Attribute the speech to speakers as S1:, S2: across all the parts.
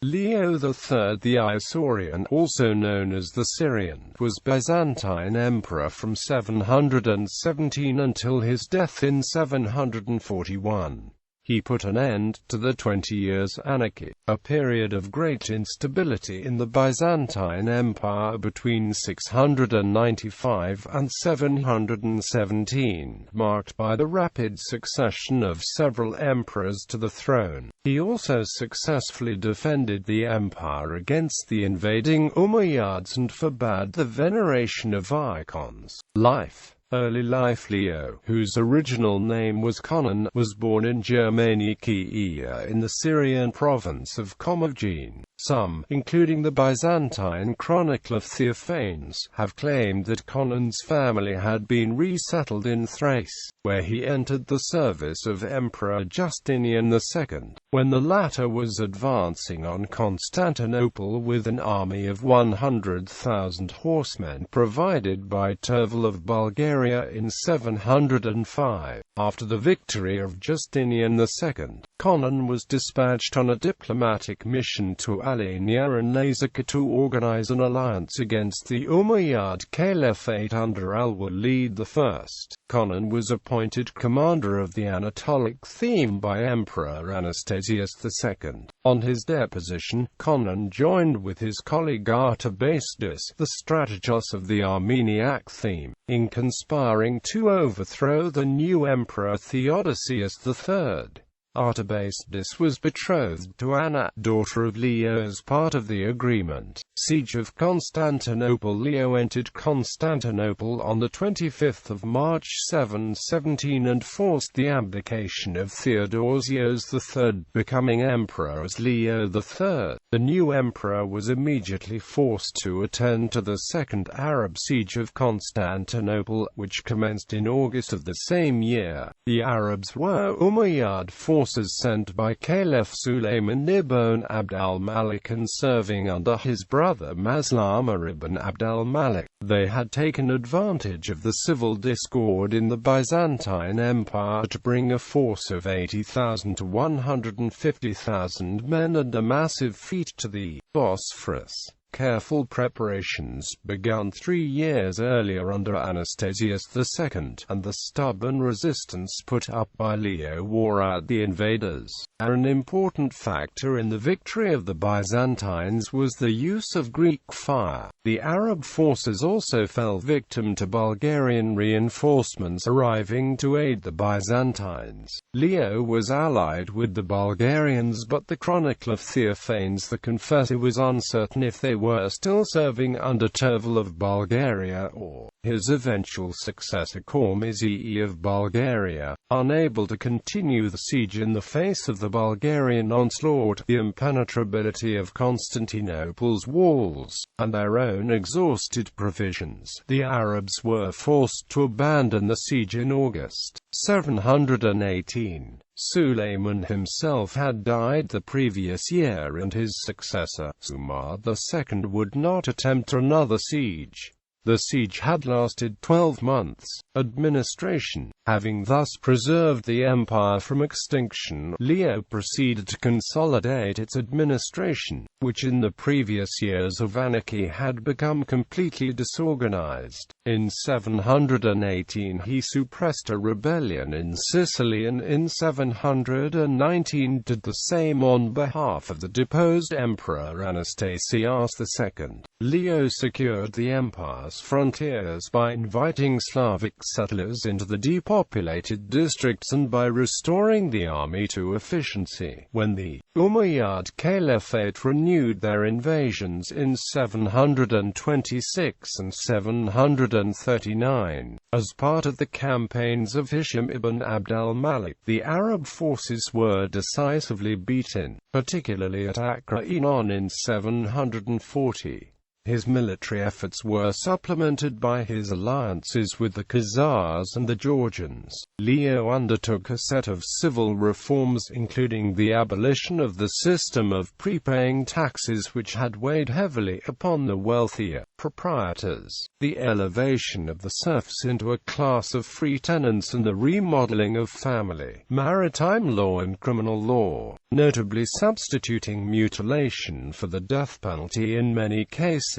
S1: Leo III the Isaurian, also known as the Syrian, was Byzantine Emperor from 717 until his death in 741. He put an end to the 20 Years Anarchy, a period of great instability in the Byzantine Empire between 695 and 717, marked by the rapid succession of several emperors to the throne. He also successfully defended the empire against the invading Umayyads and forbade the veneration of icons. Early life. Leo, whose original name was Conon, was born in Germanicia in the Syrian province of Commagene. Some, including the Byzantine chronicler Theophanes, have claimed that Conon's family had been resettled in Thrace, where he entered the service of Emperor Justinian II, when the latter was advancing on Constantinople with an army of 100,000 horsemen provided by Tervel of Bulgaria in 705. After the victory of Justinian II, Conon was dispatched on a diplomatic mission to Alania and Lazica to organize an alliance against the Umayyad Caliphate under Al-Walid I. Conon was appointed commander of the Anatolic theme by Emperor Anastasius II. On his deposition, Conon joined with his colleague Artabasdes, the strategos of the Armeniac theme, in conspiring to overthrow the new Emperor Theodosius III. Artabasdes was betrothed to Anna, daughter of Leo, as part of the agreement. Siege of Constantinople. Leo entered Constantinople on the 25th of March 717 and forced the abdication of Theodosius III, becoming emperor as Leo III. The new emperor was immediately forced to attend to the Second Arab Siege of Constantinople, which commenced in August of the same year. The Arabs were Umayyad forces sent by Caliph Sulayman ibn Abd al-Malik and serving under his brother Maslama ibn Abd al-Malik. They had taken advantage of the civil discord in the Byzantine Empire to bring a force of 80,000 to 150,000 men and a massive fleet to the Bosphorus. Careful preparations, begun 3 years earlier under Anastasius II, and the stubborn resistance put up by Leo wore out the invaders. An important factor in the victory of the Byzantines was the use of Greek fire. The Arab forces also fell victim to Bulgarian reinforcements arriving to aid the Byzantines. Leo was allied with the Bulgarians, but the chronicler Theophanes the Confessor was uncertain if they were still serving under Tervel of Bulgaria or his eventual successor Cormiz II of Bulgaria. Unable to continue the siege in the face of the Bulgarian onslaught, the impenetrability of Constantinople's walls, and their own exhausted provisions, the Arabs were forced to abandon the siege in August 718. Sulayman himself had died the previous year and his successor, Umar II, would not attempt another siege. The siege had lasted 12 months. Administration. Having thus preserved the empire from extinction, Leo proceeded to consolidate its administration, which in the previous years of anarchy had become completely disorganized. In 718 he suppressed a rebellion in Sicily and in 719 did the same on behalf of the deposed Emperor Anastasius II. Leo secured the empire's frontiers by inviting Slavic settlers into the depopulated districts and by restoring the army to efficiency. When the Umayyad Caliphate renewed their invasions in 726 and 739, as part of the campaigns of Hisham ibn Abd al-Malik, the Arab forces were decisively beaten, particularly at Acre Enon in 740. His military efforts were supplemented by his alliances with the Khazars and the Georgians. Leo undertook a set of civil reforms including the abolition of the system of prepaying taxes which had weighed heavily upon the wealthier proprietors, the elevation of the serfs into a class of free tenants, and the remodeling of family, maritime law and criminal law, notably substituting mutilation for the death penalty in many cases.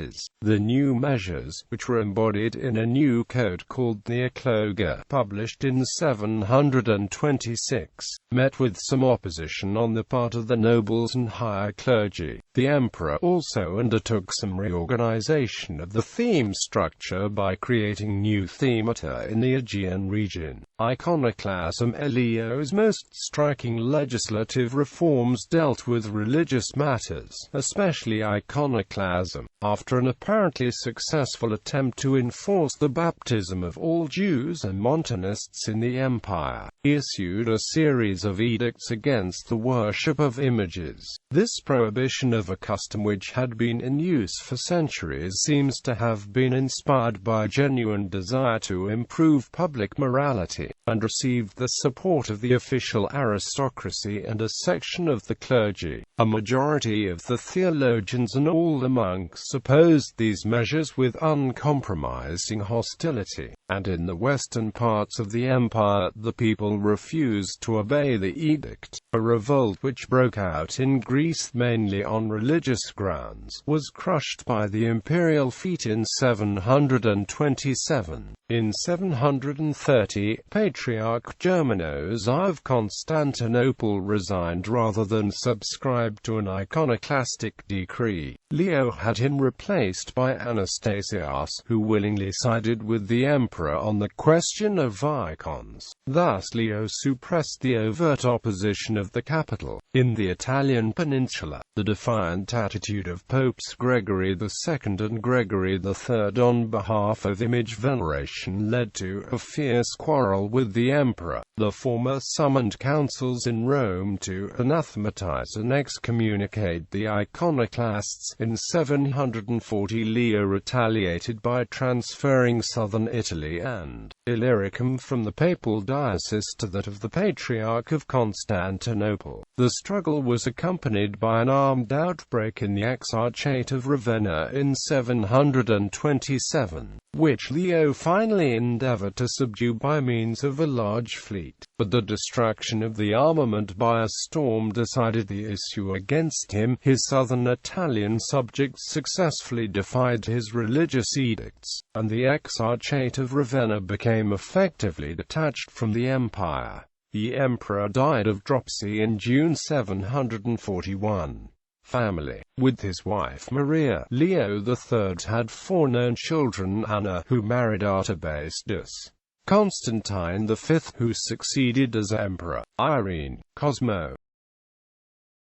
S1: The new measures, which were embodied in a new code called the Ecloga, published in 726, met with some opposition on the part of the nobles and higher clergy. The emperor also undertook some reorganization of the theme structure by creating new themata in the Aegean region. Iconoclasm. Leo's most striking legislative reforms dealt with religious matters, especially iconoclasm. After an apparently successful attempt to enforce the baptism of all Jews and Montanists in the empire, he issued a series of edicts against the worship of images. This prohibition of a custom which had been in use for centuries seems to have been inspired by a genuine desire to improve public morality, and received the support of the official aristocracy and a section of the clergy. A majority of the theologians and all the monks opposed these measures with uncompromising hostility, and in the western parts of the empire the people refused to obey the edict. A revolt which broke out in Greece mainly on religious grounds was crushed by the imperial fleet in 727. In 730, Patriarch Germanos I of Constantinople resigned rather than subscribe to an iconoclastic decree. Leo had him replaced by Anastasius, who willingly sided with the emperor on the question of icons. Thus Leo suppressed the overt opposition of the capital. In the Italian peninsula, the defiant attitude of Popes Gregory II and Gregory III on behalf of image veneration led to a fierce quarrel with the emperor. The former summoned councils in Rome to anathematize and excommunicate the iconoclasts. In 740 Leo retaliated by transferring southern Italy and Illyricum from the papal diocese to that of the Patriarch of Constantinople. The struggle was accompanied by an armed outbreak in the Exarchate of Ravenna in 727, which Leo finally endeavored to subdue by means of a large fleet. But the destruction of the armament by a storm decided the issue against him. His southern Italian subjects successfully defied his religious edicts, and the Exarchate of Ravenna became effectively detached from the empire. The emperor died of dropsy in June 741. Family. With his wife Maria, Leo III had 4 known children: Anna, who married Artabasdus; Constantine V, who succeeded as emperor; Irene; Cosmo;